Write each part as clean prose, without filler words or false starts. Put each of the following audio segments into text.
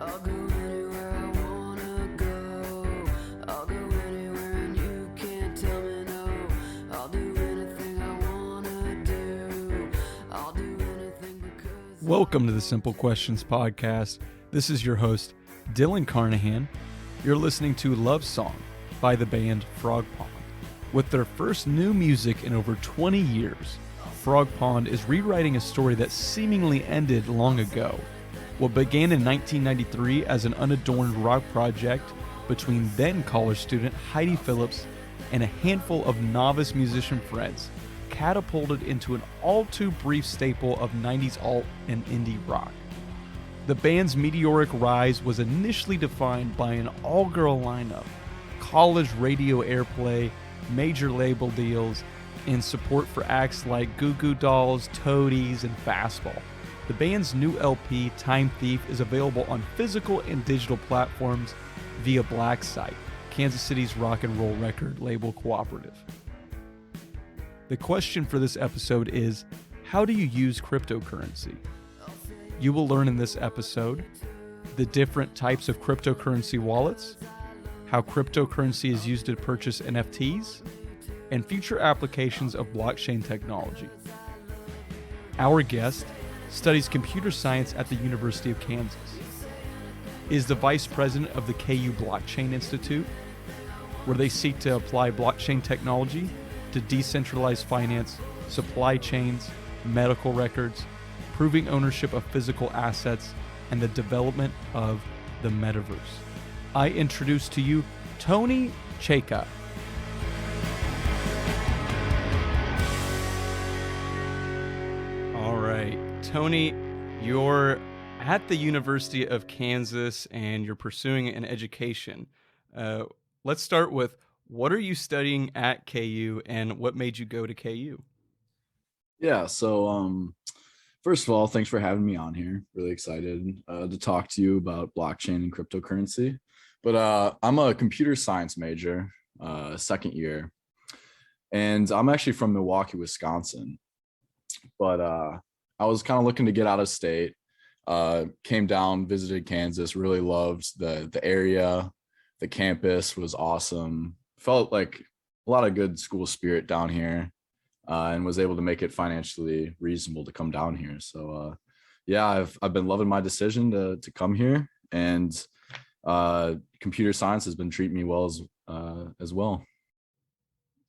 I'll go anywhere I wanna go. I'll go anywhere and you can't tell me no. I'll do anything I wanna do. I'll do anything because Welcome to the Simple Questions Podcast. This is your host, Dylan Carnahan. You're listening to Love Song by the band Frogpond. With their first new music in over 20 years, Frogpond is rewriting a story that seemingly ended long ago. What began in 1993 as an unadorned rock project between then college student Heidi Phillips and a handful of novice musician friends catapulted into an all-too-brief staple of 90s alt and indie rock. The band's meteoric rise was initially defined by an all-girl lineup, college radio airplay, major label deals, and support for acts like Goo Goo Dolls, Toadies, and Fastball. The band's new LP, Time Thief, is available on physical and digital platforms via Black Site, Kansas City's rock and roll record label cooperative. The question for this episode is, how do you use cryptocurrency? You will learn in this episode the different types of cryptocurrency wallets, how cryptocurrency is used to purchase NFTs, and future applications of blockchain technology. Our guest studies computer science at the University of Kansas, is the vice president of the KU Blockchain Institute, where they seek to apply blockchain technology to decentralized finance, supply chains, medical records, proving ownership of physical assets, and the development of the Metaverse. I introduce to you Tony Czajka. All right, Tony, you're at the University of Kansas and you're pursuing an education. Let's start with, what are you studying at KU and what made you go to KU? Yeah, so first of all, thanks for having me on here. Really excited to talk to you about blockchain and cryptocurrency. But I'm a computer science major, second year, and I'm actually from Milwaukee, Wisconsin. But I was kind of looking to get out of state. Came down, visited Kansas, really loved the area. The campus was awesome. Felt like a lot of good school spirit down here, and was able to make it financially reasonable to come down here. So yeah, I've been loving my decision to come here, and computer science has been treating me well as well.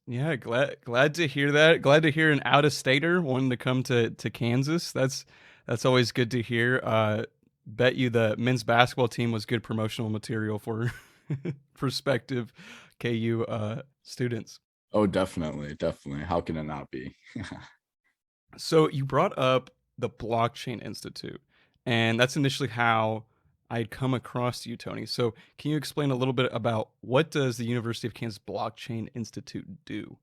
Yeah, glad to hear that. Glad to hear an out-of-stater wanting to come to Kansas. That's always good to hear. Bet you the men's basketball team was good promotional material for prospective KU students. Oh, definitely. How can it not be? So you brought up the Blockchain Institute, and that's initially how I'd come across you, Tony. So can you explain a little bit about what does the University of Kansas Blockchain Institute do?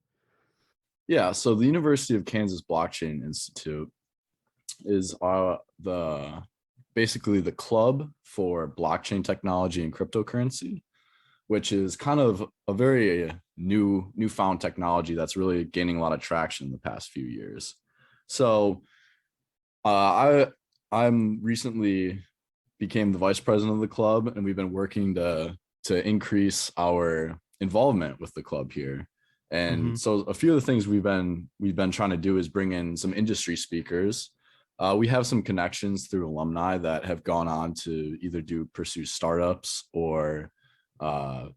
Yeah, so the University of Kansas Blockchain Institute is basically the club for blockchain technology and cryptocurrency, which is kind of a very newfound technology that's really gaining a lot of traction in the past few years. So I'm recently became the vice president of the club, and we've been working to increase our involvement with the club here. And so a few of the things we've been trying to do is bring in some industry speakers. We have some connections through alumni that have gone on to either pursue startups or have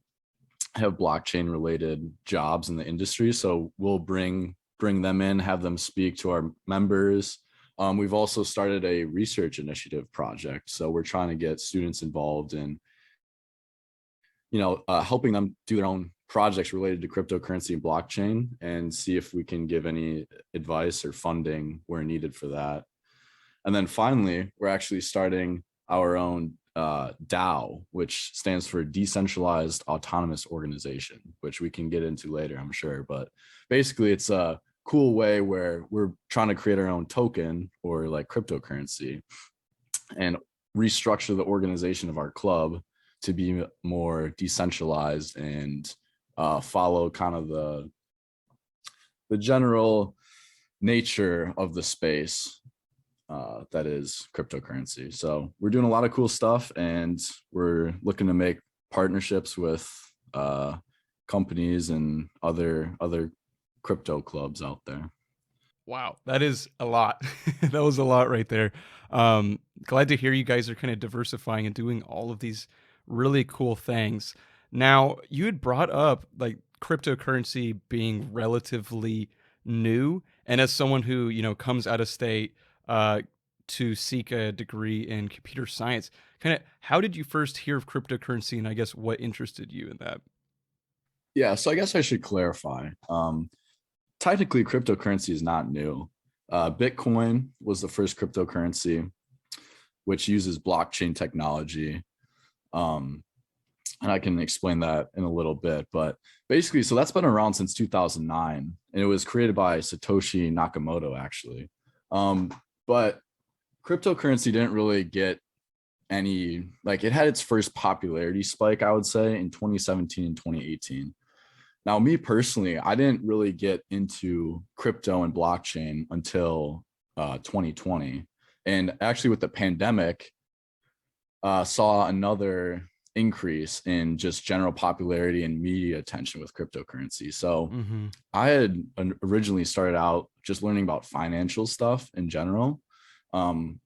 blockchain related jobs in the industry. So we'll bring them in, have them speak to our members. We've also started a research initiative project. So we're trying to get students involved in, helping them do their own projects related to cryptocurrency and blockchain, and see if we can give any advice or funding where needed for that. And then finally, we're actually starting our own DAO, which stands for Decentralized Autonomous Organization, which we can get into later, I'm sure. But basically, it's a cool way where we're trying to create our own token or like cryptocurrency and restructure the organization of our club to be more decentralized and follow kind of the general nature of the space. that is cryptocurrency. So we're doing a lot of cool stuff, and we're looking to make partnerships with companies and other crypto clubs out there. Wow, that is a lot. That was a lot right there. Glad to hear you guys are kind of diversifying and doing all of these really cool things. Now, you had brought up like cryptocurrency being relatively new, and as someone who comes out of state to seek a degree in computer science, kind of how did you first hear of cryptocurrency, and I guess what interested you in that? Yeah, so I guess I should clarify. Technically, cryptocurrency is not new. Bitcoin was the first cryptocurrency, which uses blockchain technology. And I can explain that in a little bit. But basically, so that's been around since 2009, and it was created by Satoshi Nakamoto, actually. But cryptocurrency didn't really get any, like, it had its first popularity spike, I would say, in 2017 and 2018. Now, me personally, I didn't really get into crypto and blockchain until 2020. And actually, with the pandemic, saw another increase in just general popularity and media attention with cryptocurrency. So Mm-hmm. I had originally started out just learning about financial stuff in general, learning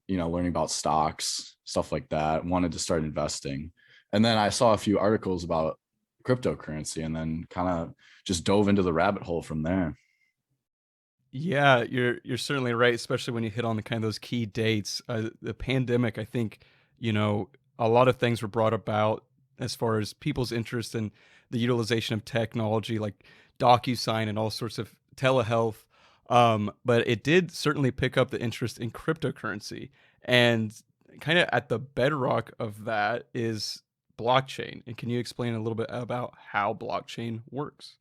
about stocks, stuff like that, wanted to start investing. And then I saw a few articles about cryptocurrency and then kind of just dove into the rabbit hole from there. Yeah, you're certainly right, especially when you hit on the kind of those key dates. The pandemic, I think, a lot of things were brought about as far as people's interest in the utilization of technology, like DocuSign and all sorts of telehealth. But it did certainly pick up the interest in cryptocurrency, and kind of at the bedrock of that is blockchain. And can you explain a little bit about how blockchain works?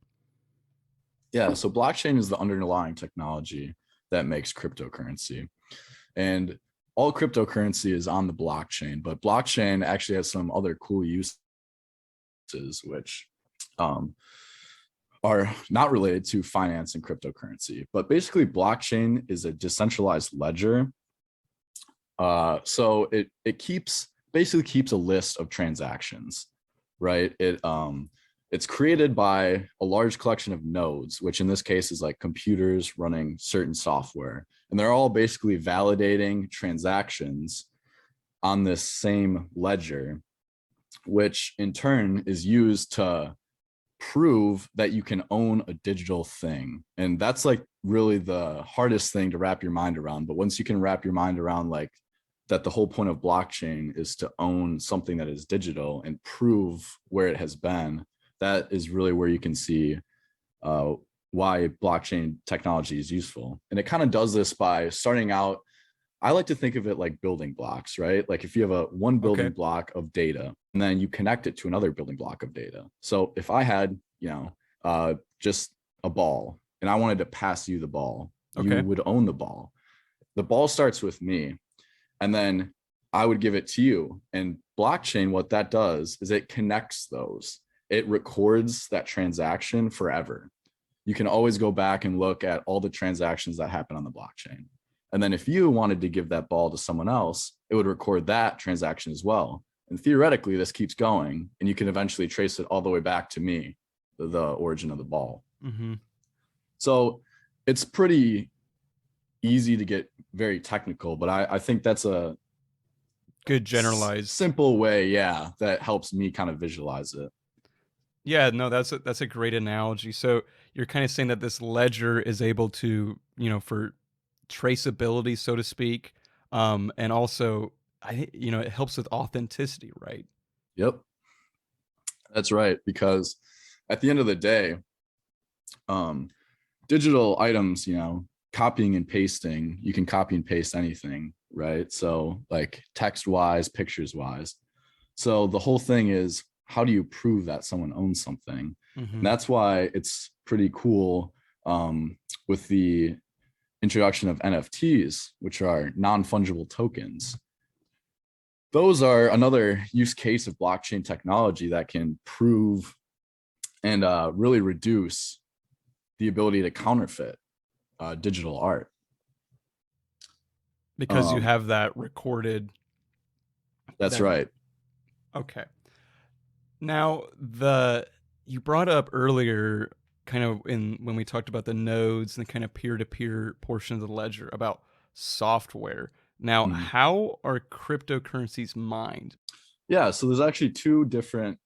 Yeah, so blockchain is the underlying technology that makes cryptocurrency. And all cryptocurrency is on the blockchain, but blockchain actually has some other cool uses, which are not related to finance and cryptocurrency. But basically, blockchain is a decentralized ledger. So it basically keeps a list of transactions, right? It's created by a large collection of nodes, which in this case is like computers running certain software. And they're all basically validating transactions on this same ledger, which in turn is used to prove that you can own a digital thing. And that's like really the hardest thing to wrap your mind around. But once you can wrap your mind around like that, the whole point of blockchain is to own something that is digital and prove where it has been, that is really where you can see why blockchain technology is useful. And it kind of does this by starting out. I like to think of it like building blocks, right? Like if you have one building block of data and then you connect it to another building block of data. So if I had, just a ball and I wanted to pass you the ball, you would own the ball. The ball starts with me, and then I would give it to you. And blockchain, what that does is it connects those. It records that transaction forever. You can always go back and look at all the transactions that happen on the blockchain. And then if you wanted to give that ball to someone else, it would record that transaction as well. And theoretically, this keeps going, and you can eventually trace it all the way back to me, the origin of the ball. Mm-hmm. So it's pretty easy to get very technical, but I think that's a Good generalized. simple way, that helps me kind of visualize it. Yeah, no, that's a great analogy. So you're kind of saying that this ledger is able to, for traceability, so to speak, and also, it helps with authenticity, right? Yep, that's right. Because at the end of the day, digital items, copying and pasting, you can copy and paste anything, right? So like text wise, pictures wise. So the whole thing is, how do you prove that someone owns something? Mm-hmm. And that's why it's pretty cool with the introduction of NFTs, which are non-fungible tokens. Those are another use case of blockchain technology that can prove and really reduce the ability to counterfeit digital art. Because you have that recorded. That's right. Okay. Now, you brought up earlier, kind of when we talked about the nodes and the kind of peer-to-peer portion of the ledger about software. Now, how are cryptocurrencies mined? Yeah, so there's actually two different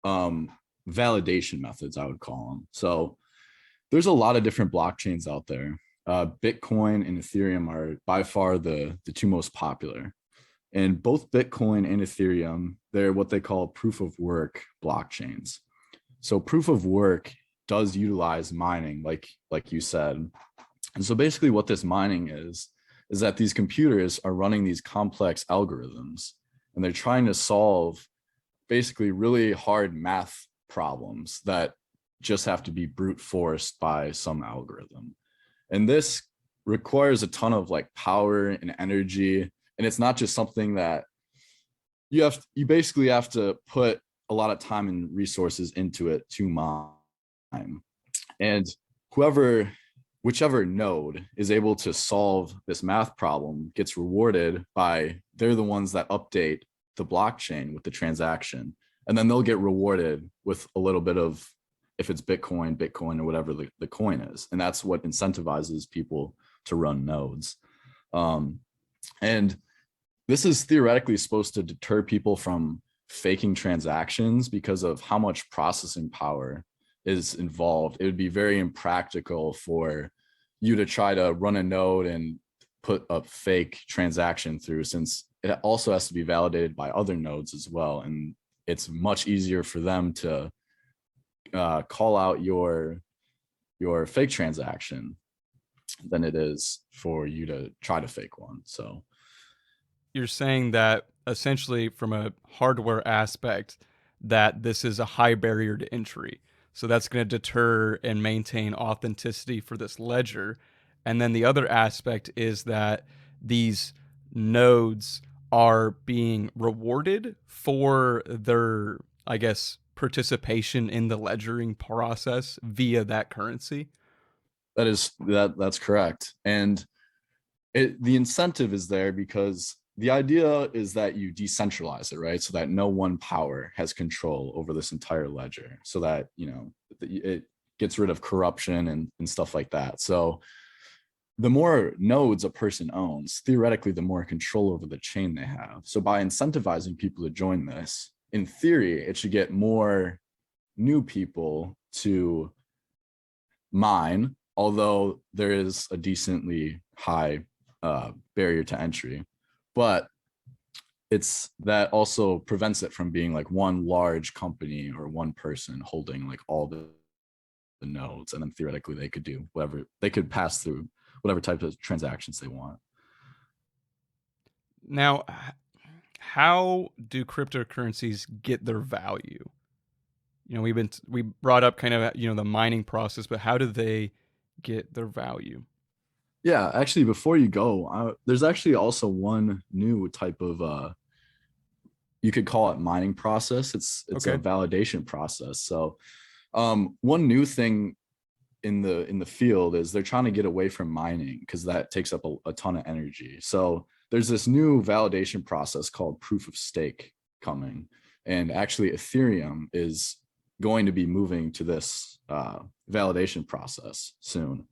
validation methods, I would call them. So there's a lot of different blockchains out there. Bitcoin and Ethereum are by far the two most popular. And both Bitcoin and Ethereum, they're what they call proof of work blockchains. So proof of work does utilize mining, like you said. And so basically what this mining is that these computers are running these complex algorithms, and they're trying to solve basically really hard math problems that just have to be brute forced by some algorithm. And this requires a ton of like power and energy. And it's not just something that you basically have to put a lot of time and resources into it to mine. And whichever node is able to solve this math problem gets rewarded by, they're the ones that update the blockchain with the transaction. And then they'll get rewarded with a little bit of, if it's Bitcoin or whatever the coin is. And that's what incentivizes people to run nodes. And this is theoretically supposed to deter people from faking transactions because of how much processing power is involved. It would be very impractical for you to try to run a node and put a fake transaction through, since it also has to be validated by other nodes as well. And it's much easier for them to call out your fake transaction than it is for you to try to fake one. So you're saying that essentially from a hardware aspect, that this is a high barrier to entry. So that's going to deter and maintain authenticity for this ledger. And then the other aspect is that these nodes are being rewarded for their, I guess, participation in the ledgering process via that currency. That's correct. And the incentive is there because the idea is that you decentralize it, right? So that no one power has control over this entire ledger, so that, it gets rid of corruption and stuff like that. So the more nodes a person owns, theoretically, the more control over the chain they have. So by incentivizing people to join this, in theory, it should get more new people to mine, although there is a decently high barrier to entry. But that also prevents it from being like one large company or one person holding like all the nodes. And then theoretically they could do whatever, they could pass through whatever type of transactions they want. Now, how do cryptocurrencies get their value? We brought up kind of, the mining process, but how do they get their value? Yeah, actually, before you go, there's actually also one new type of you could call it mining process. It's okay. A validation process. So one new thing in the field is they're trying to get away from mining because that takes up a ton of energy. So there's this new validation process called proof of stake coming. And actually Ethereum is going to be moving to this validation process soon.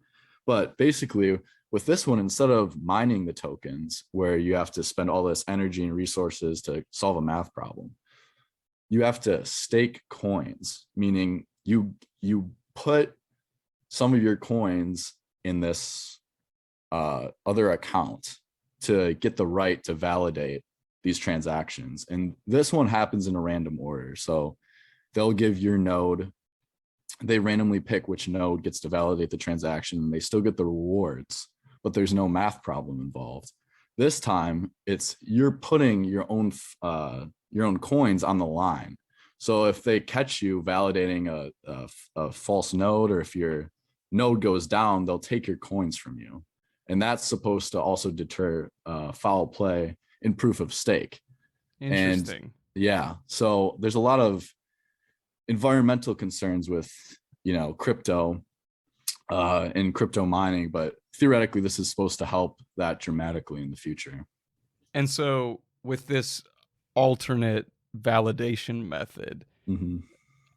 But basically, with this one, instead of mining the tokens where you have to spend all this energy and resources to solve a math problem, you have to stake coins, meaning you put some of your coins in this other account to get the right to validate these transactions. And this one happens in a random order. So they'll give your node, they randomly pick which node gets to validate the transaction, and they still get the rewards, but there's no math problem involved. This time it's you're putting your own coins on the line. So if they catch you validating a false node, or if your node goes down, they'll take your coins from you. And that's supposed to also deter foul play in proof of stake. Interesting. And yeah, so there's a lot of environmental concerns with crypto and crypto mining, but theoretically, this is supposed to help that dramatically in the future. And so with this alternate validation method, Mm-hmm.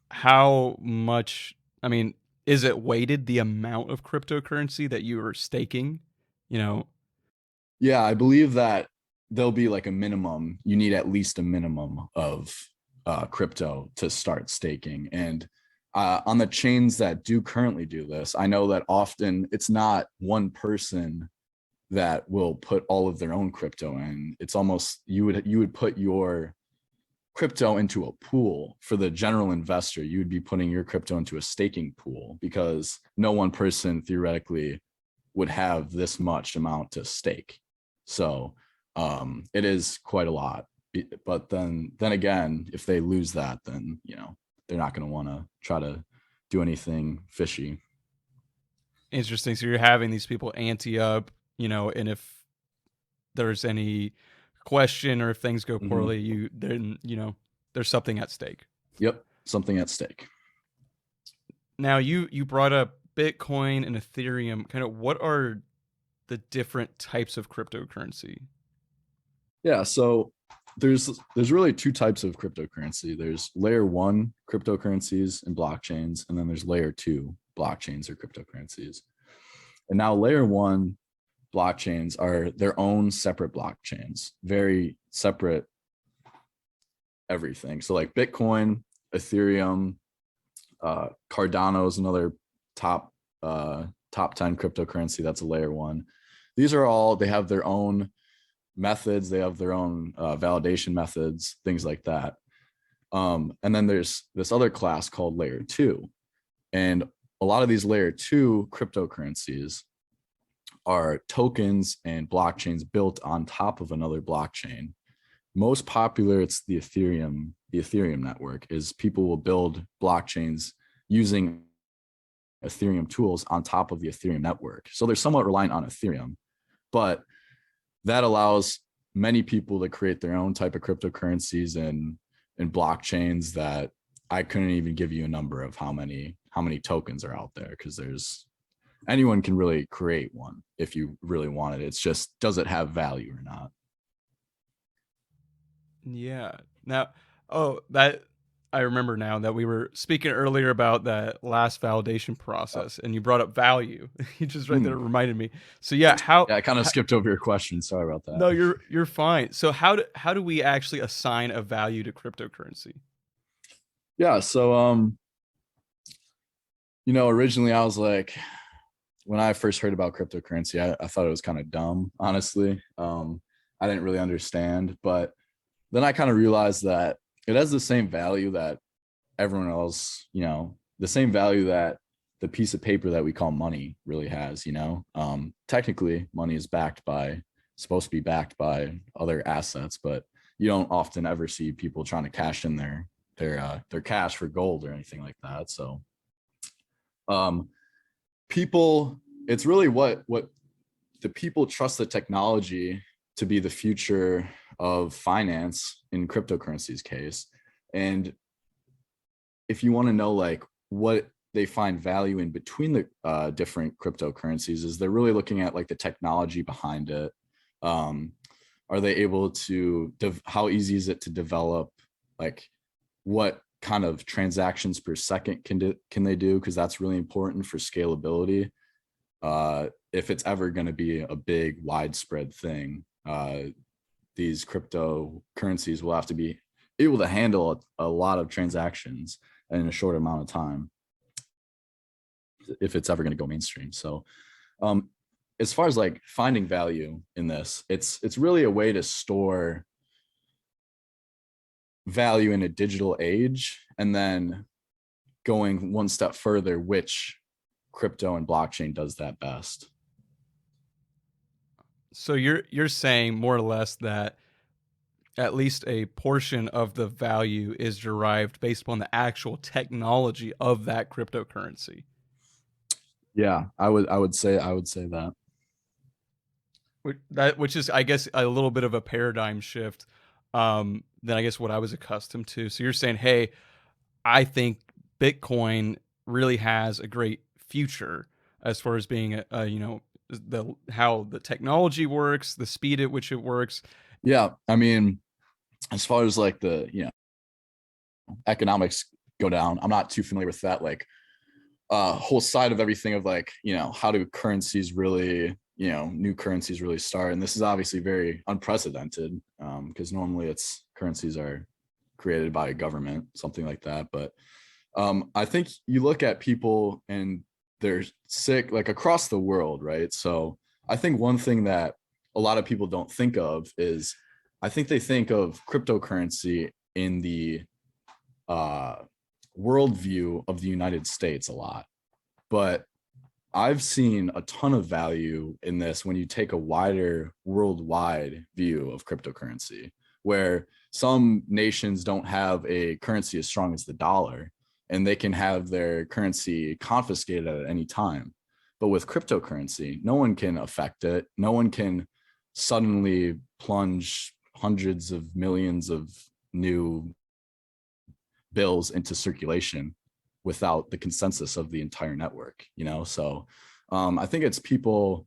how much, I mean, is it weighted the amount of cryptocurrency that you are staking? You know, Yeah, I believe that there'll be like a minimum. You need at least a minimum of crypto to start staking. And on the chains that do currently do this, I know that often it's not one person that will put all of their own crypto in. It's almost you would put your crypto into a pool. For the general investor, you would be putting your crypto into a staking pool, because no one person theoretically would have this much amount to stake. So it is quite a lot. But then again, if they lose that, then they're not going to want to try to do anything fishy. interesting. So you're having these people ante up, and if there's any question or if things go poorly, then there's something at stake. Yep, something at stake. Now you brought up Bitcoin and Ethereum. Kind of what are the different types of cryptocurrency? Yeah, so there's really two types of cryptocurrency. There's layer 1 cryptocurrencies and blockchains, and then there's layer 2 blockchains or cryptocurrencies. And now layer 1 blockchains are their own separate blockchains, very separate everything. So like Bitcoin, Ethereum, Cardano is another top 10 cryptocurrency. That's a layer 1. These are all, they have their own methods, they have their own validation methods, things like that. And then there's this other class called layer 2. And a lot of these layer 2 cryptocurrencies are tokens and blockchains built on top of another blockchain. Most popular, it's the Ethereum network, is people will build blockchains using Ethereum tools on top of the Ethereum network. So they're somewhat reliant on Ethereum, but that allows many people to create their own type of cryptocurrencies and blockchains that I couldn't even give you a number of how many tokens are out there, because anyone can really create one if you really want it. It's just, does it have value or not? Yeah. Now, that I remember now that we were speaking earlier about that last validation process, and you brought up value. You just right there reminded me. So yeah, I kind of skipped over your question. Sorry about that. No, you're fine. So how do we actually assign a value to cryptocurrency? Yeah, so originally I was like, when I first heard about cryptocurrency, I thought it was kind of dumb, honestly. I didn't really understand, but then I kind of realized that it has the same value that everyone else, the same value that the piece of paper that we call money really has. Technically money is supposed to be backed by other assets, but you don't often ever see people trying to cash in their cash for gold or anything like that. So people, it's really what the people trust the technology to be the future of finance in cryptocurrency's case. And if you want to know like what they find value in between the different cryptocurrencies, is they're really looking at like the technology behind it. Are they able to how easy is it to develop? Like what kind of transactions per second can they do? Because that's really important for scalability. If it's ever going to be a big widespread thing, these cryptocurrencies will have to be able to handle a lot of transactions in a short amount of time if it's ever going to go mainstream. So as far as like finding value in this, it's really a way to store value in a digital age, and then going one step further, which crypto and blockchain does that best. So you're saying more or less that at least a portion of the value is derived based upon the actual technology of that cryptocurrency. Yeah, I would say that. Which is, I guess, a little bit of a paradigm shift than I guess what I was accustomed to. So you're saying, hey, I think Bitcoin really has a great future as far as being how the technology works, the speed at which it works? Yeah, I mean, as far as like the economics go down, I'm not too familiar with that like whole side of everything of like how do currencies really new currencies really start, and this is obviously very unprecedented because normally it's currencies are created by a government, something like that. But I think you look at people and they're sick like across the world, right? So I think one thing that a lot of people don't think of is I think they think of cryptocurrency in the uh, worldview of the United States a lot. But I've seen a ton of value in this when you take a wider worldwide view of cryptocurrency, where some nations don't have a currency as strong as the dollar and they can have their currency confiscated at any time. But with cryptocurrency, no one can affect it. No one can suddenly plunge hundreds of millions of new bills into circulation without the consensus of the entire network, So I think it's people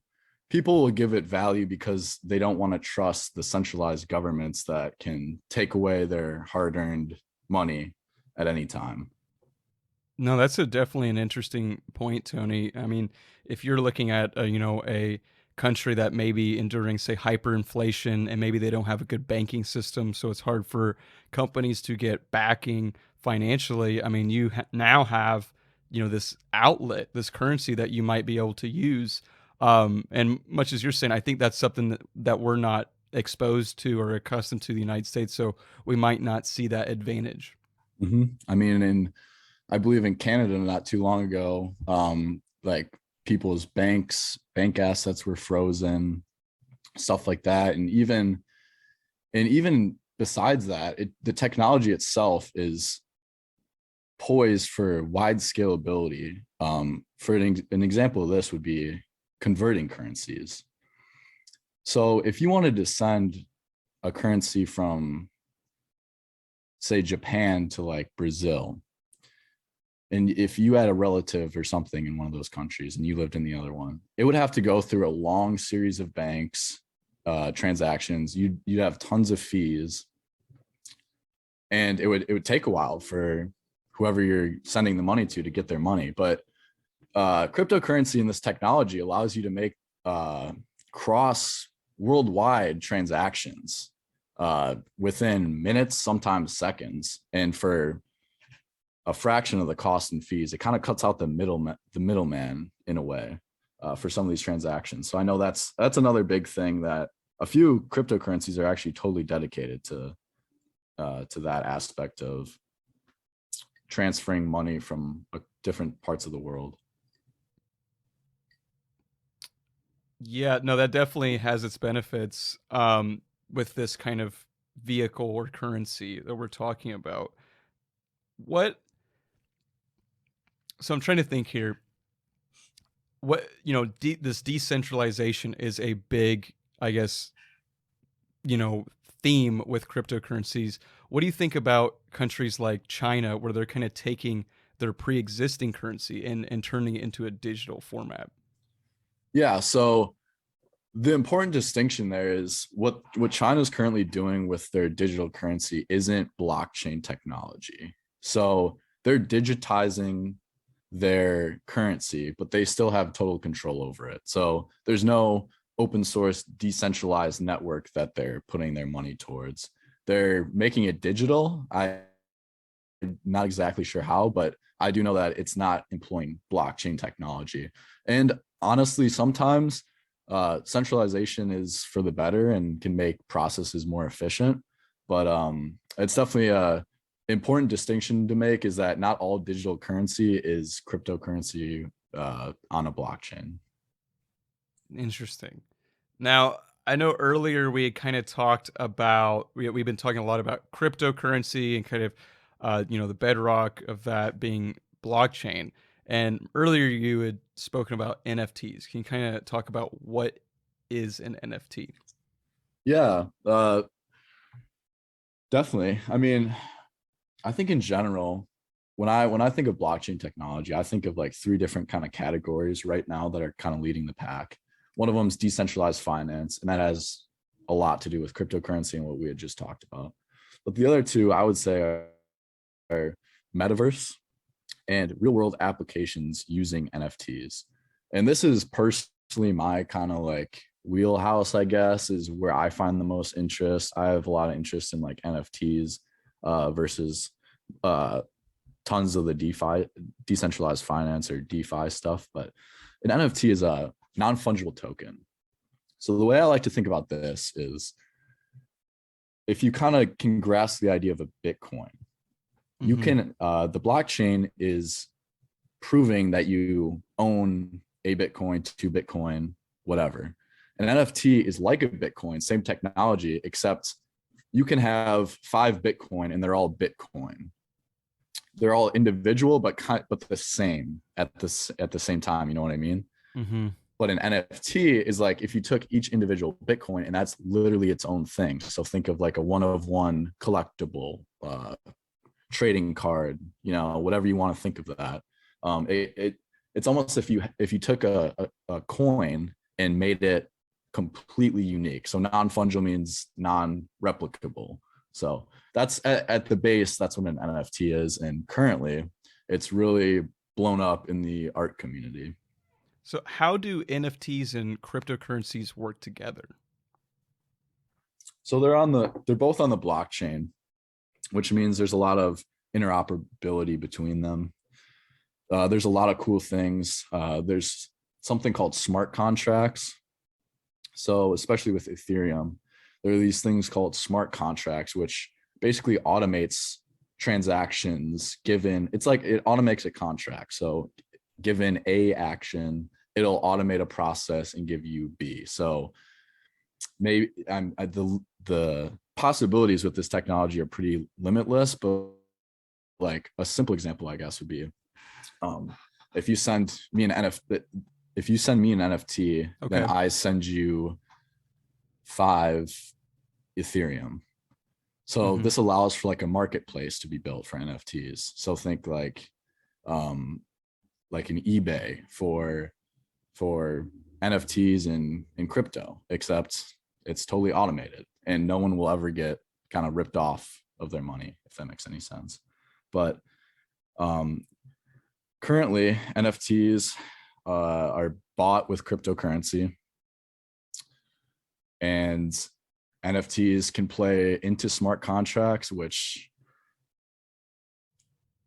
will give it value because they don't want to trust the centralized governments that can take away their hard-earned money at any time. No, that's definitely an interesting point, Tony. I mean, if you're looking at a country that may be enduring, say, hyperinflation, and maybe they don't have a good banking system, so it's hard for companies to get backing financially. I mean, you now have this outlet, this currency that you might be able to use. And much as you're saying, I think that's something that we're not exposed to or accustomed to the United States, so we might not see that advantage. I mean, I believe in Canada not too long ago, like people's bank assets were frozen, stuff like that. And even besides that, the technology itself is poised for wide scalability. For an example of this would be converting currencies. So if you wanted to send a currency from, say, Japan to like Brazil, and if you had a relative or something in one of those countries and you lived in the other one, it would have to go through a long series of banks, transactions. You'd have tons of fees, and it would take a while for whoever you're sending the money to get their money. But cryptocurrency and this technology allows you to make cross worldwide transactions within minutes, sometimes seconds, and for a fraction of the cost and fees. It kind of cuts out the middleman in a way for some of these transactions. So I know that's another big thing that a few cryptocurrencies are actually totally dedicated to that aspect of transferring money from different parts of the world. Yeah, no, that definitely has its benefits with this kind of vehicle or currency that we're talking about. So I'm trying to think here. This decentralization is a big, I guess, theme with cryptocurrencies. What do you think about countries like China, where they're kind of taking their pre-existing currency and turning it into a digital format? Yeah, so the important distinction there is what China's currently doing with their digital currency isn't blockchain technology. So they're digitizing their currency, but they still have total control over it. So there's no open source decentralized network that they're putting their money towards. They're making it digital. I'm not exactly sure how, but I do know that it's not employing blockchain technology. And honestly, sometimes centralization is for the better and can make processes more efficient. But it's definitely a important distinction to make, is that not all digital currency is cryptocurrency on a blockchain. Interesting. Now, I know earlier we had kind of talked about, we've been talking a lot about cryptocurrency and kind of, the bedrock of that being blockchain. And earlier you had spoken about NFTs. Can you kind of talk about what is an NFT? Yeah, definitely. I mean, I think in general, when I think of blockchain technology, I think of like three different kind of categories right now that are kind of leading the pack. One of them is decentralized finance, and that has a lot to do with cryptocurrency and what we had just talked about. But the other two, I would say, are Metaverse and real world applications using NFTs. And this is personally my kind of like wheelhouse, I guess, is where I find the most interest. I have a lot of interest in like NFTs versus tons of the DeFi, decentralized finance or DeFi stuff. But an NFT is a non-fungible token. So the way I like to think about this is if you kind of can grasp the idea of a Bitcoin, you can, the blockchain is proving that you own a Bitcoin, two Bitcoin, whatever. An NFT is like a Bitcoin, same technology, except you can have 5 Bitcoin and they're all Bitcoin. They're all individual, but the same at the same time. You know what I mean? But an NFT is like if you took each individual Bitcoin and that's literally its own thing. So think of like a one-of-one collectible trading card, you know, whatever you want to think of that. It's almost if you took a coin and made it completely unique. So non-fungible means non-replicable. So that's at the base, that's what an NFT is. And currently it's really blown up in the art community. So how do NFTs and cryptocurrencies work together? So they're both on the blockchain, which means there's a lot of interoperability between them. There's a lot of cool things. There's something called smart contracts. So especially with Ethereum, there are these things called smart contracts, which basically automates transactions given, it's like it automates a contract. So given A action, it'll automate a process and give you B. So maybe the possibilities with this technology are pretty limitless, but like a simple example, I guess, would be if you send me an NFT, okay, then I send you 5 Ethereum. So this allows for like a marketplace to be built for NFTs. So think like an eBay for NFTs in crypto, except it's totally automated and no one will ever get kind of ripped off of their money, if that makes any sense. But currently NFTs are bought with cryptocurrency, and NFTs can play into smart contracts, which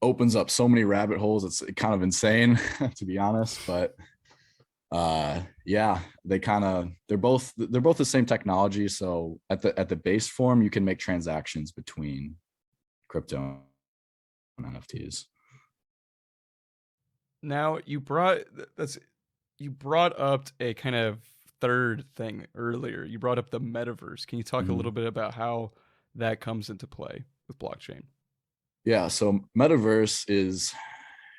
opens up so many rabbit holes. It's kind of insane to be honest, but yeah, they're both the same technology. So at the base form, you can make transactions between crypto and NFTs. Now you brought up a kind of third thing earlier. You brought up the metaverse. Can you talk a little bit about how that comes into play with blockchain? Yeah, so metaverse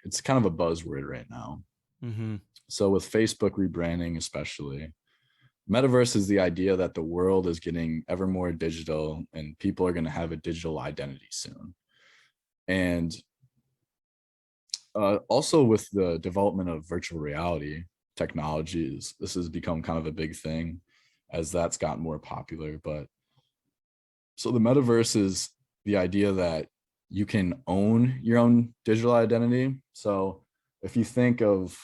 it's kind of a buzzword right now. So with Facebook rebranding especially, metaverse is the idea that the world is getting ever more digital and people are going to have a digital identity soon. And also with the development of virtual reality technologies, this has become kind of a big thing as that's gotten more popular. But so the metaverse is the idea that you can own your own digital identity. So if you think of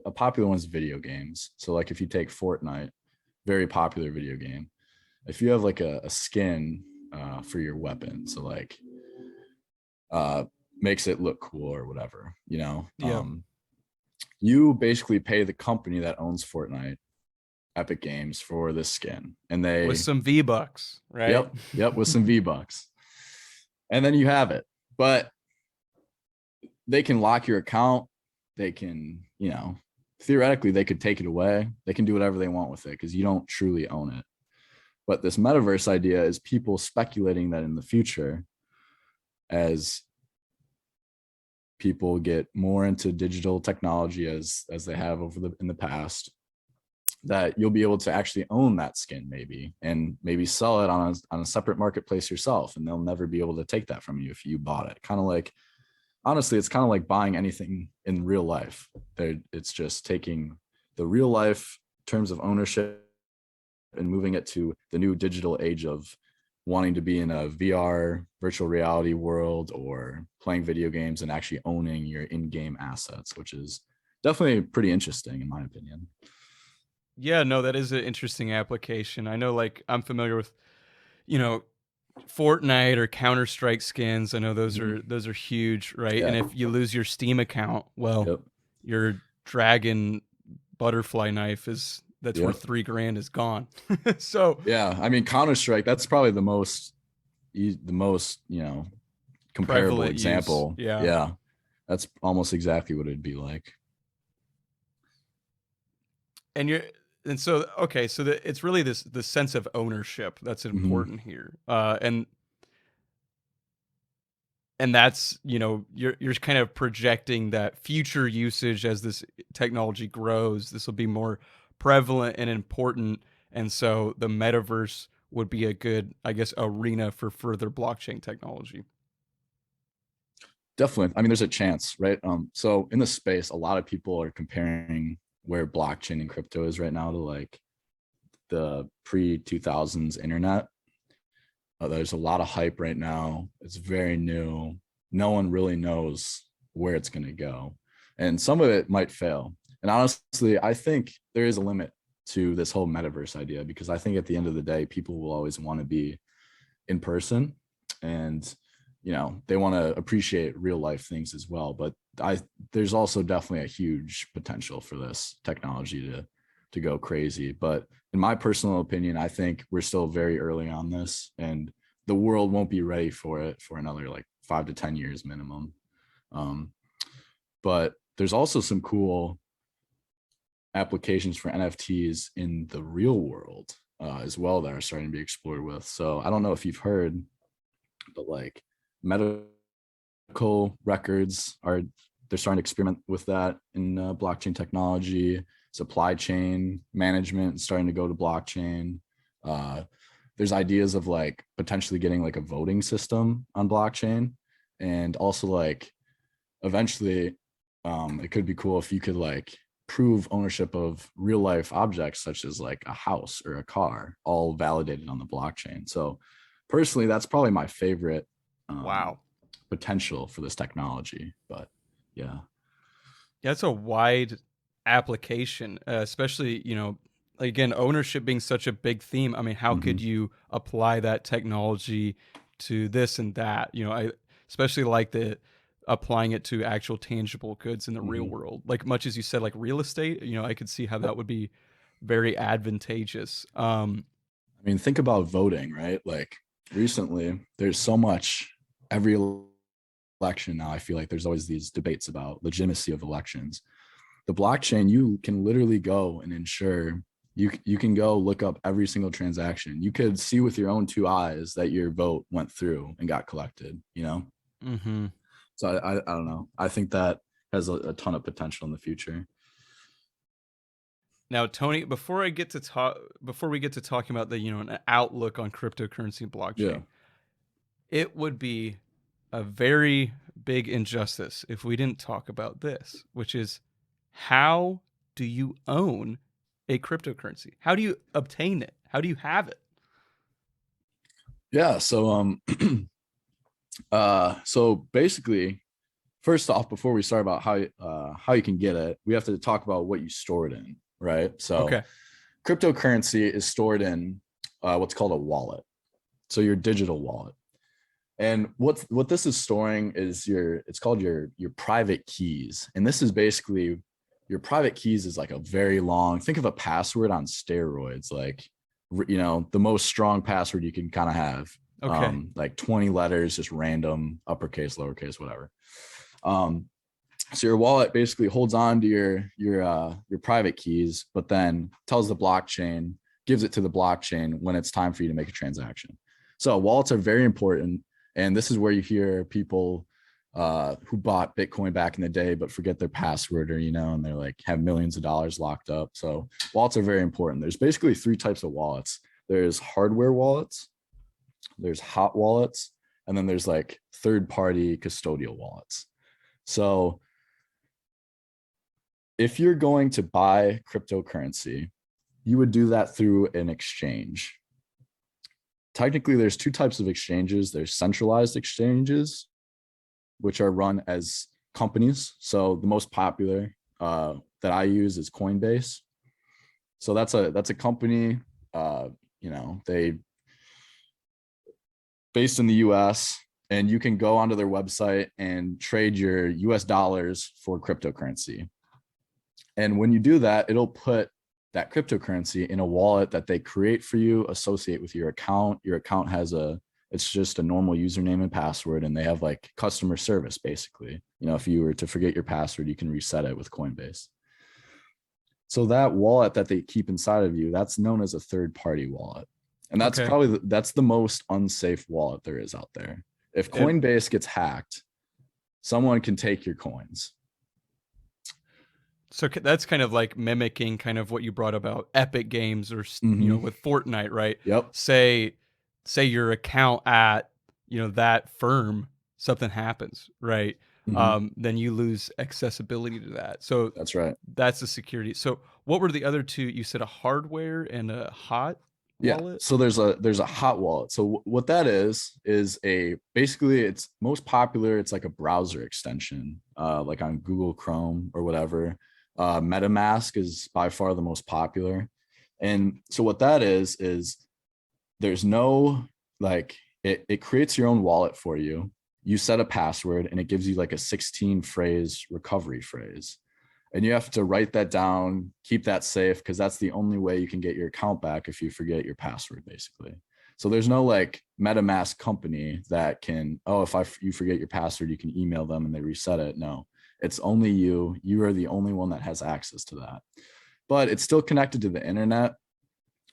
a popular one's video games. So like if you take Fortnite, very popular video game, if you have like a skin for your weapon, so like makes it look cool or whatever, you know, you basically pay the company that owns Fortnite, Epic Games, for this skin, and they with some V-Bucks, right? Yep, with some V-Bucks, and then you have it. But they can lock your account. They can, you know, theoretically they could take it away. They can do whatever they want with it because you don't truly own it. But this metaverse idea is people speculating that in the future, as people get more into digital technology as they have in the past, that you'll be able to actually own that skin maybe, and maybe sell it on a separate marketplace yourself, and they'll never be able to take that from you if you bought it. Kind of like, honestly, it's kind of like buying anything in real life. It's just taking the real life terms of ownership and moving it to the new digital age of wanting to be in a VR virtual reality world or playing video games and actually owning your in-game assets, which is definitely pretty interesting in my opinion. Yeah, no, that is an interesting application. I know, like, I'm familiar with, you know, Fortnite or Counter-Strike skins. I know those are huge, right? And Yeah. if you lose your Steam account, well, Yep. your dragon butterfly knife that's Yep. worth $3,000 is gone. So Yeah, I mean Counter-Strike, that's probably the most comparable prevalent use. example. Yeah. Yeah, that's almost exactly what it'd be like. And so okay, so it's really the sense of ownership that's important here, and that's, you're kind of projecting that future usage as this technology grows, this will be more prevalent and important, and so the metaverse would be a good, I guess, arena for further blockchain technology. Definitely. I mean, there's a chance, right? So in the space, a lot of people are comparing where blockchain and crypto is right now to like the pre-2000s internet. There's a lot of hype right now. It's very new. No one really knows where it's going to go. And some of it might fail. And honestly, I think there is a limit to this whole metaverse idea, because I think at the end of the day, people will always want to be in person, and they want to appreciate real life things as well. But there's also definitely a huge potential for this technology to go crazy. But in my personal opinion, I think we're still very early on this, and the world won't be ready for it for another like 5 to 10 years minimum. But there's also some cool applications for NFTs in the real world as well that are starting to be explored with. So I don't know if you've heard, but like medical records they're starting to experiment with that in blockchain technology. Supply chain management starting to go to blockchain. There's ideas of like potentially getting like a voting system on blockchain, and also like eventually it could be cool if you could like prove ownership of real life objects such as like a house or a car, all validated on the blockchain. So personally, that's probably my favorite potential for this technology. But yeah, That's a wide application, especially, again, ownership being such a big theme. I mean, how could you apply that technology to this and that? I especially like applying it to actual tangible goods in the real world. Like, much as you said, like real estate, I could see how that would be very advantageous. I mean, think about voting, right? Like recently, there's so much, every election now, I feel like there's always these debates about legitimacy of elections. The blockchain, you can literally go and ensure, you can go look up every single transaction. You could see with your own two eyes that your vote went through and got collected, So I don't know. I think that has a ton of potential in the future. Now, Tony, before we get to talking about the, an outlook on cryptocurrency and blockchain, it would be a very big injustice if we didn't talk about this, which is, how do you own a cryptocurrency? How do you obtain it? How do you have it? Yeah. So, so basically, first off, before we start about how you can get it, we have to talk about what you store it in, right? So cryptocurrency is stored in what's called a wallet. So your digital wallet. And what this is storing is it's called your private keys. And this is basically, your private keys is like a very long, think of a password on steroids, like, the most strong password you can kind of have. Like 20 letters, just random, uppercase, lowercase, whatever. So your wallet basically holds on to your private keys, but then tells the blockchain, gives it to the blockchain when it's time for you to make a transaction. So wallets are very important. And this is where you hear people who bought Bitcoin back in the day, but forget their password, or, and they're like, have millions of dollars locked up. So wallets are very important. There's basically 3 types of wallets. There's hardware wallets, there's hot wallets, and then there's like third-party custodial wallets. So if you're going to buy cryptocurrency, You would do that through an exchange. Technically, there's two types of exchanges. There's centralized exchanges, which are run as companies. So the most popular that I use is Coinbase. So that's a company. They based in the U.S. and you can go onto their website and trade your U.S. dollars for cryptocurrency. And when you do that, it'll put that cryptocurrency in a wallet that they create for you, associate with your account. Your account has it's just a normal username and password, and they have like customer service basically. If you were to forget your password, you can reset it with Coinbase. So that wallet that they keep inside of you, that's known as a third-party wallet. And that's that's the most unsafe wallet there is out there. If Coinbase gets hacked, someone can take your coins. So that's kind of like mimicking kind of what you brought about Epic Games or with Fortnite, right? Yep. Say your account at that firm, something happens, right? Then you lose accessibility to that. So that's right. That's the security. So what were the other two? You said a hardware and a hot wallet? Yeah. So there's a hot wallet. So what that is basically it's most popular. It's like a browser extension, like on Google Chrome or whatever. MetaMask is by far the most popular. And so what that is there's no it creates your own wallet for you. You set a password and it gives you like a 16 phrase recovery phrase. And you have to write that down, keep that safe, because that's the only way you can get your account back if you forget your password, basically. So there's no like MetaMask company that can, if you forget your password, you can email them and they reset it. No, it's only you. You are the only one that has access to that. But it's still connected to the internet,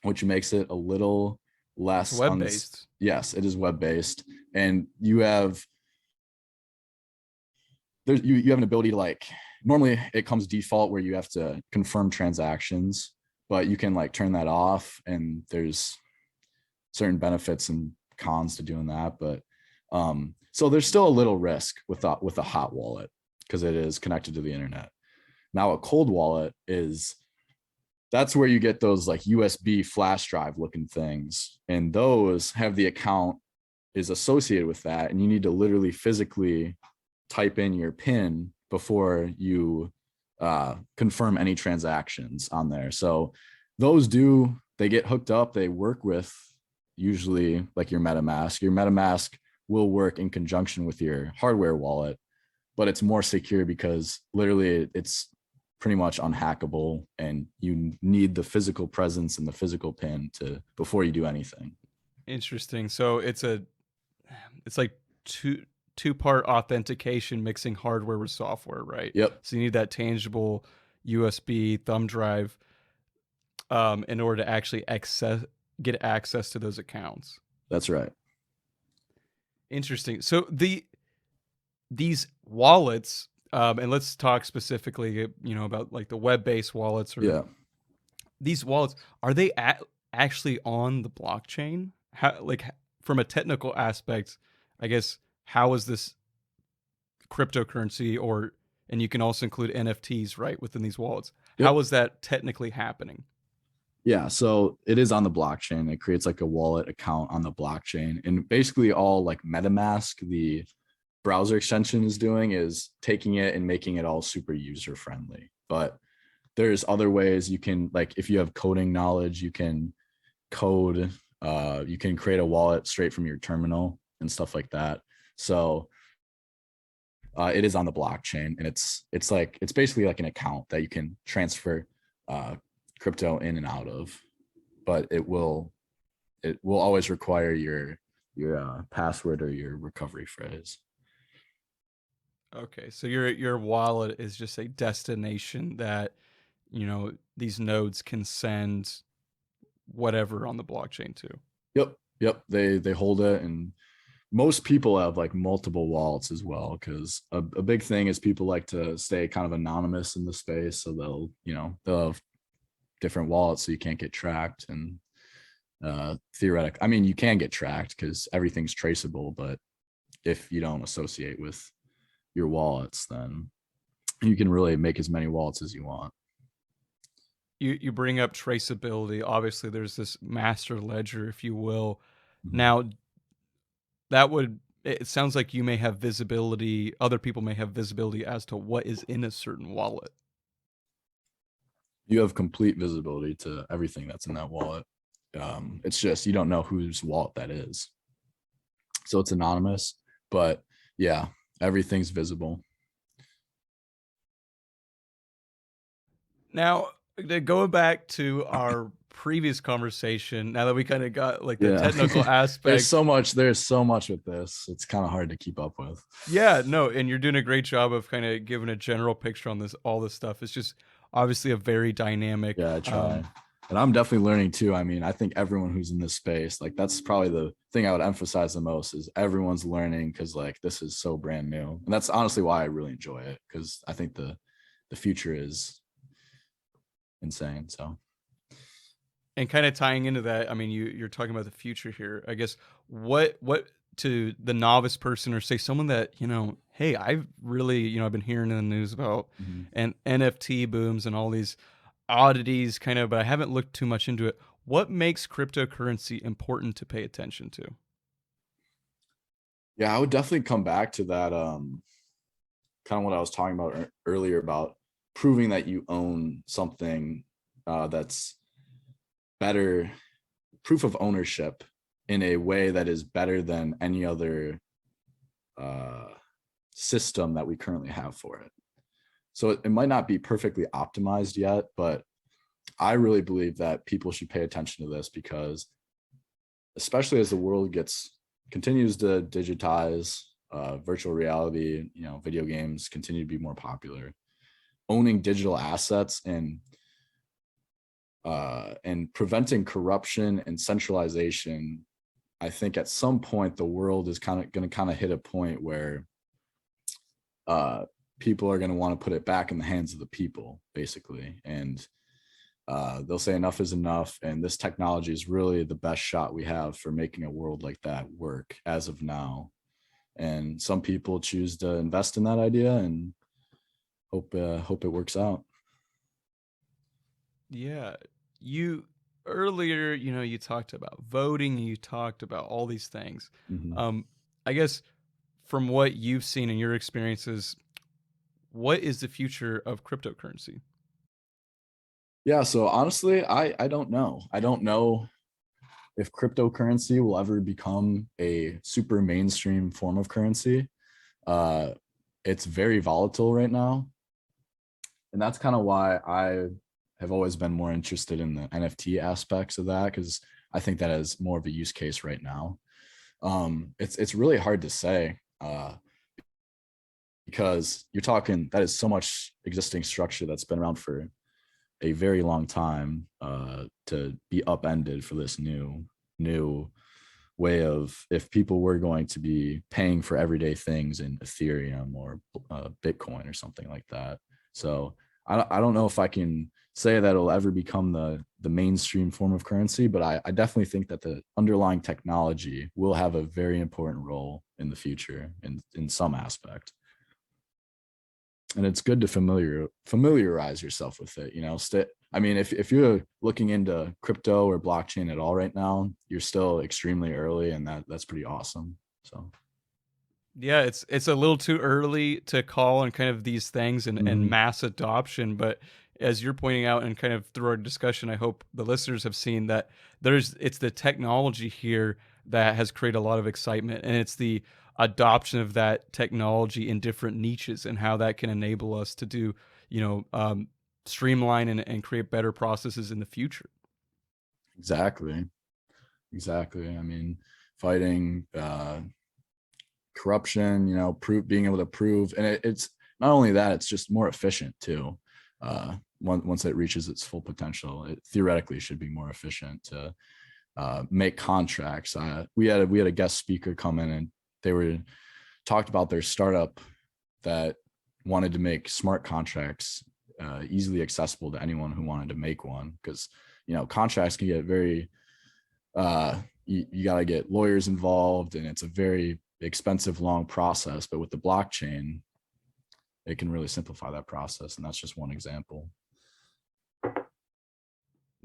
which makes it a little less web-based. Yes, it is web-based. And you have an ability to normally it comes default where you have to confirm transactions, but you can turn that off, and there's certain benefits and cons to doing that. But so there's still a little risk with a hot wallet because it is connected to the internet. Now a cold wallet that's where you get those USB flash drive looking things, and those have the account is associated with that, and you need to literally physically type in your PIN before you confirm any transactions on there. So those they get hooked up. They work with usually like your MetaMask. Your MetaMask will work in conjunction with your hardware wallet, but it's more secure because literally it's pretty much unhackable, and you need the physical presence and the physical PIN before you do anything. Interesting. So it's like two-part authentication mixing hardware with software, right? Yep. So you need that tangible USB thumb drive in order to actually get access to those accounts. That's right. Interesting. So these wallets, and let's talk specifically, about like the web-based wallets. These wallets, are they actually on the blockchain? How, from a technical aspect, I guess, how is this cryptocurrency and you can also include NFTs, right, within these wallets? Yep. How is that technically happening? Yeah, so it is on the blockchain. It creates like a wallet account on the blockchain, and basically all MetaMask, the browser extension, is doing is taking it and making it all super user friendly. But there's other ways you can, if you have coding knowledge, you can code, you can create a wallet straight from your terminal and stuff like that. So it is on the blockchain, and it's basically like an account that you can transfer crypto in and out of, but it will always require your password or your recovery phrase. Okay, so your wallet is just a destination that these nodes can send whatever on the blockchain to. Yep. They hold it, and most people have multiple wallets as well, because a big thing is people like to stay kind of anonymous in the space, so they'll have different wallets so you can't get tracked. And theoretically, I mean, you can get tracked because everything's traceable, but if you don't associate with your wallets, then you can really make as many wallets as you want. you bring up traceability. Obviously, there's this master ledger, if you will. Mhm. Now, it sounds like you may have visibility, other people may have visibility as to what is in a certain wallet. You have complete visibility to everything that's in that wallet. It's just you don't know whose wallet that is. So it's anonymous, but yeah, everything's visible. Now, going back to our previous conversation, now that we kind of got like the Yeah. technical aspects. There's so much with this. It's kind of hard to keep up with. Yeah, no, and you're doing a great job of kind of giving a general picture on all this stuff. It's just obviously a very dynamic. Yeah, I try. And I'm definitely learning too. I mean, I think everyone who's in this space, like that's probably the thing I would emphasize the most is everyone's learning because like this is so brand new. And that's honestly why I really enjoy it because I think the future is insane. So And kind of tying into that, I mean, you're talking about the future here. I guess what to the novice person or say someone that, hey, I've really, I've been hearing in the news about and NFT booms and all these oddities kind of, but I haven't looked too much into it. What makes cryptocurrency important to pay attention to? yeah, I would definitely come back to that kind of what I was talking about earlier about proving that you own something that's better, proof of ownership in a way that is better than any other system that we currently have for it. So it might not be perfectly optimized yet, but I really believe that people should pay attention to this because especially as the world continues to digitize, virtual reality, video games continue to be more popular. Owning digital assets and preventing corruption and centralization, I think at some point the world is going to hit a point where people are going to want to put it back in the hands of the people, basically, and they'll say enough is enough, and this technology is really the best shot we have for making a world like that work as of now. And some people choose to invest in that idea and hope it works out. Yeah, you earlier, you talked about voting, you talked about all these things. I guess from what you've seen in your experiences, what is the future of cryptocurrency? Yeah, so honestly, I don't know. I don't know if cryptocurrency will ever become a super mainstream form of currency. It's very volatile right now. And that's kind of why I have always been more interested in the NFT aspects of that, because I think that is more of a use case right now. It's really hard to say because you're talking that is so much existing structure that's been around for a very long time to be upended for this new way of, if people were going to be paying for everyday things in Ethereum or Bitcoin or something like that. So I don't know if I can say that it'll ever become the mainstream form of currency, but I definitely think that the underlying technology will have a very important role in the future in some aspect. And it's good to familiarize yourself with it. I mean, if you're looking into crypto or blockchain at all right now, you're still extremely early, and that's pretty awesome. So Yeah, it's a little too early to call on kind of these things and mass adoption, but as you're pointing out and kind of through our discussion, I hope the listeners have seen that it's the technology here that has created a lot of excitement, and it's the adoption of that technology in different niches and how that can enable us to do, streamline and create better processes in the future. exactly. I mean, fighting corruption, being able to prove, and it's not only that, it's just more efficient too. Once it reaches its full potential, it theoretically should be more efficient to make contracts. We had a guest speaker come in, and they talked about their startup that wanted to make smart contracts easily accessible to anyone who wanted to make one, because contracts can get very you got to get lawyers involved, and it's a very expensive, long process. But with the blockchain, it can really simplify that process, and that's just one example.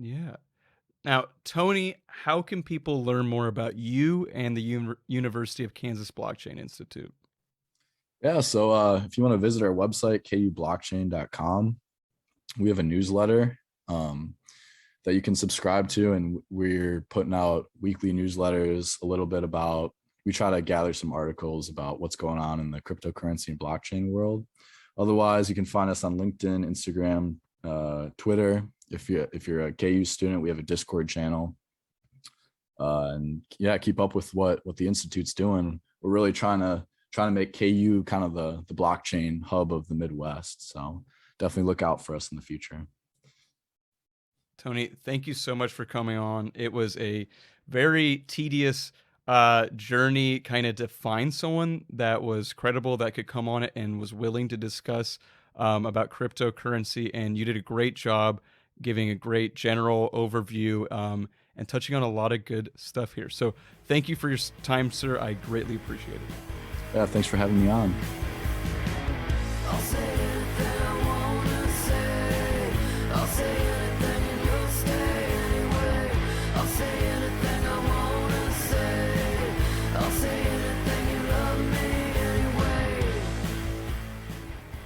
Yeah. Now, Tony, how can people learn more about you and the University of Kansas Blockchain Institute? Yeah, so if you want to visit our website, kublockchain.com, we have a newsletter that you can subscribe to, and we're putting out weekly newsletters a little bit about, we try to gather some articles about what's going on in the cryptocurrency and blockchain world. Otherwise, you can find us on LinkedIn, Instagram, Twitter. If you're a KU student, we have a Discord channel. And yeah, keep up with what the Institute's doing. We're really trying to make KU kind of the blockchain hub of the Midwest. So definitely look out for us in the future. Tony, thank you so much for coming on. It was a very tedious journey kind of to find someone that was credible, that could come on it and was willing to discuss about cryptocurrency. And you did a great job giving a great general overview and touching on a lot of good stuff here. So thank you for your time, sir. I greatly appreciate it. Yeah, thanks for having me on. I'll say anything I wanna say. I'll say anything and you'll stay anyway. I'll say anything I wanna say. I'll say anything, you love me anyway.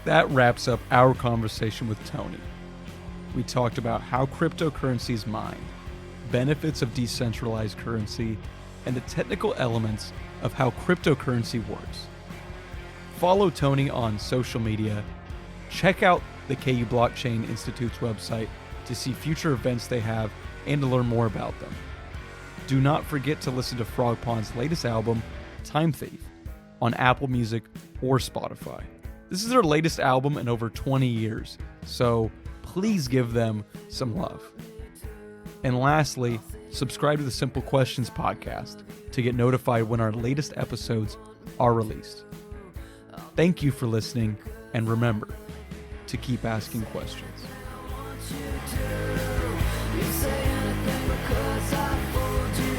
That wraps up our conversation with Tony. We talked about how cryptocurrencies mine, benefits of decentralized currency, and the technical elements of how cryptocurrency works. Follow Tony on social media. Check out the KU Blockchain Institute's website to see future events they have and to learn more about them. Do not forget to listen to Frogpond's latest album, Time Thief, on Apple Music or Spotify. This is their latest album in over 20 years, so please give them some love. And lastly, subscribe to the Simple Questions podcast to get notified when our latest episodes are released. Thank you for listening, and remember to keep asking questions. You say anything because I fooled you.